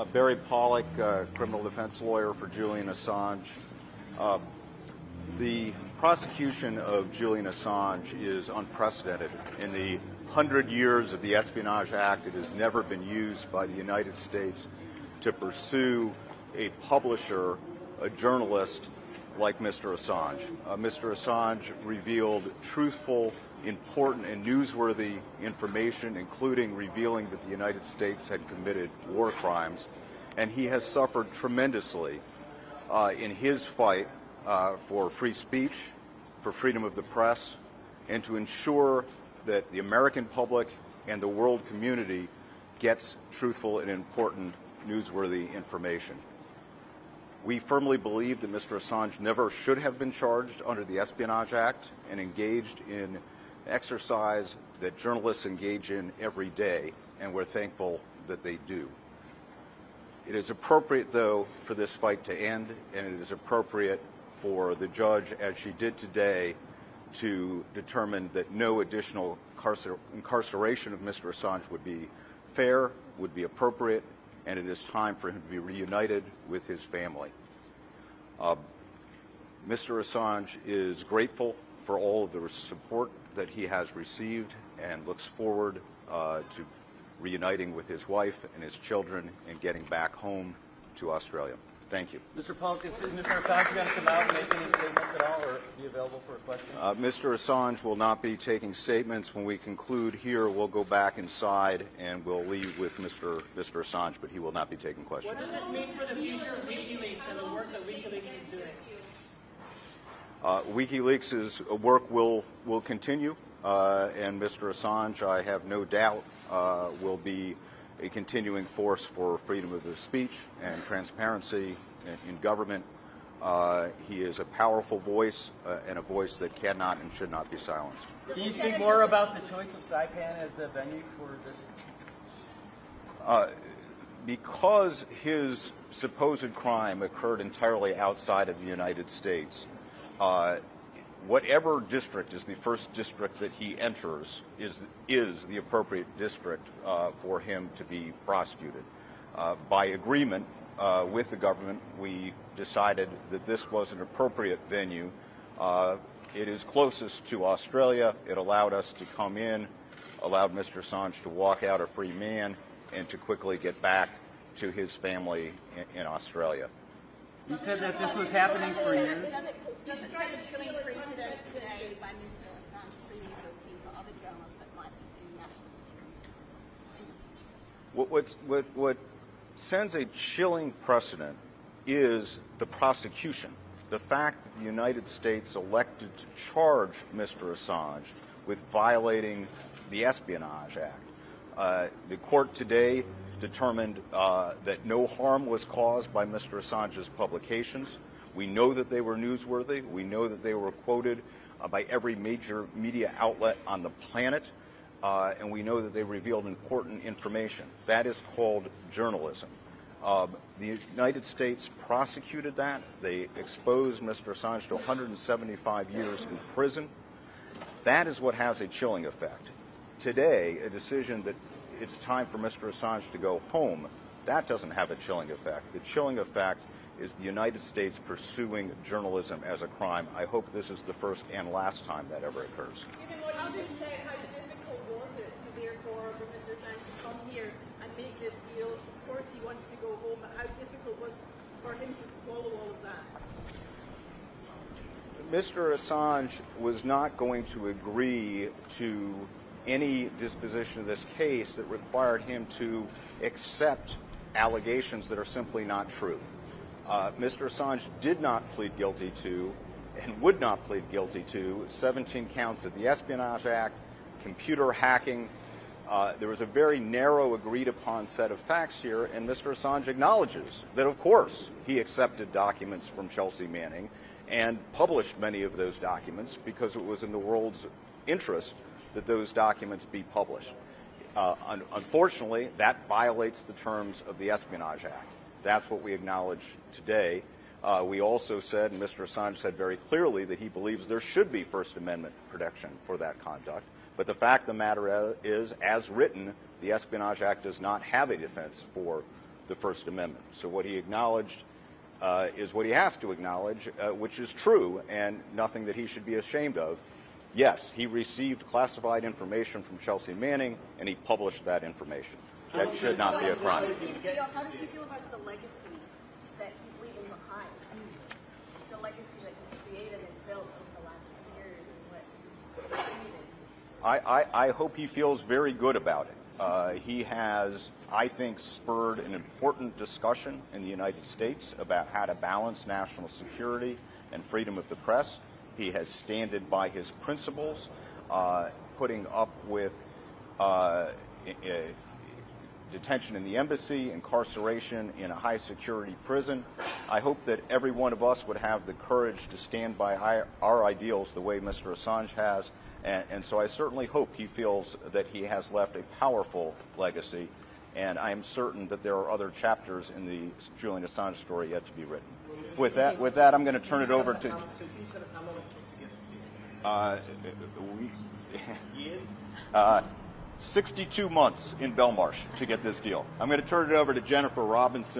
Barry Pollack, criminal defense lawyer for Julian Assange. The prosecution of Julian Assange is unprecedented. In the 100 years of the Espionage Act, it has never been used by the United States to pursue a publisher, a journalist like Mr. Assange. Mr. Assange revealed truthful, important, and newsworthy information, including revealing that the United States had committed war crimes, and he has suffered tremendously in his fight for free speech, for freedom of the press, and to ensure that the American public and the world community gets truthful and important, newsworthy information. We firmly believe that Mr. Assange never should have been charged under the Espionage Act and engaged in exercise that journalists engage in every day, and we're thankful that they do. It is appropriate, though, for this fight to end, and it is appropriate for the judge, as she did today, to determine that no additional incarceration of Mr. Assange would be fair, would be appropriate, and it is time for him to be reunited with his family. Mr. Assange is grateful for all of the support that he has received and looks forward to reuniting with his wife and his children and getting back home to Australia. Thank you. Mr. Polk, is Mr. Assange going to come out and make any statements at all, or be available for a question? Mr. Assange will not be taking statements. When we conclude here, we'll go back inside and we'll leave with Mr. Assange, but he will not be taking questions. What does this mean for the future of WikiLeaks and the work that WikiLeaks is doing? WikiLeaks' work will continue, and Mr. Assange, I have no doubt, will be a continuing force for freedom of speech and transparency in government. He is a powerful voice and a voice that cannot and should not be silenced. Can you speak more about the choice of Saipan as the venue for this? Because his supposed crime occurred entirely outside of the United States, whatever district is the first district that he enters is the appropriate district for him to be prosecuted. By agreement with the government, we decided that this was an appropriate venue. It is closest to Australia. It allowed us to come in, allowed Mr. Assange to walk out a free man, and to quickly get back to his family in Australia. You said that this was happening for years? Does it strike a chilling precedent today by Mr. Assange pleading guilty for other journalists that might pursue national security? What sends a chilling precedent is the prosecution. The fact that the United States elected to charge Mr. Assange with violating the Espionage Act. The court today determined that no harm was caused by Mr. Assange's publications. We know that they were newsworthy. We know that they were quoted by every major media outlet on the planet, and we know that they revealed important information. That is called journalism. The United States prosecuted that. They exposed Mr. Assange to 175 years in prison. That is what has a chilling effect. Today, a decision that it's time for Mr. Assange to go home, that doesn't have a chilling effect. The chilling effect is the United States pursuing journalism as a crime. I hope this is the first and last time that ever occurs. Given what you just said, how difficult was it to therefore for Mr. Assange to come here and make this deal? Of course he wants to go home, but how difficult was it for him to swallow all of that? Mr. Assange was not going to agree to any disposition of this case that required him to accept allegations that are simply not true. Mr. Assange did not plead guilty to and would not plead guilty to 17 counts of the Espionage Act, computer hacking. There was a very narrow agreed upon set of facts here, and Mr. Assange acknowledges that, of course, he accepted documents from Chelsea Manning and published many of those documents because it was in the world's interest that those documents be published. Unfortunately, that violates the terms of the Espionage Act. That's what we acknowledge today. We also said, and Mr. Assange said very clearly, that he believes there should be First Amendment protection for that conduct. But the fact of the matter is, as written, the Espionage Act does not have a defense for the First Amendment. So what he acknowledged is what he has to acknowledge, which is true and nothing that he should be ashamed of. Yes, he received classified information from Chelsea Manning, and he published that information. That should not be a crime. How does he feel about the legacy that he's leaving behind? The legacy that he's created and built over the last few years is what he's created. I hope he feels very good about it. He has, I think, spurred an important discussion in the United States about how to balance national security and freedom of the press. He has standed by his principles, putting up with detention in the embassy, incarceration in a high-security prison. I hope that every one of us would have the courage to stand by our ideals the way Mr. Assange has, and so I certainly hope he feels that he has left a powerful legacy, and I am certain that there are other chapters in the Julian Assange story yet to be written. With that, I'm going to turn it over to. So can you tell us how long it took to get this deal? Years? 62 months in Belmarsh to get this deal. I'm going to turn it over to Jennifer Robinson.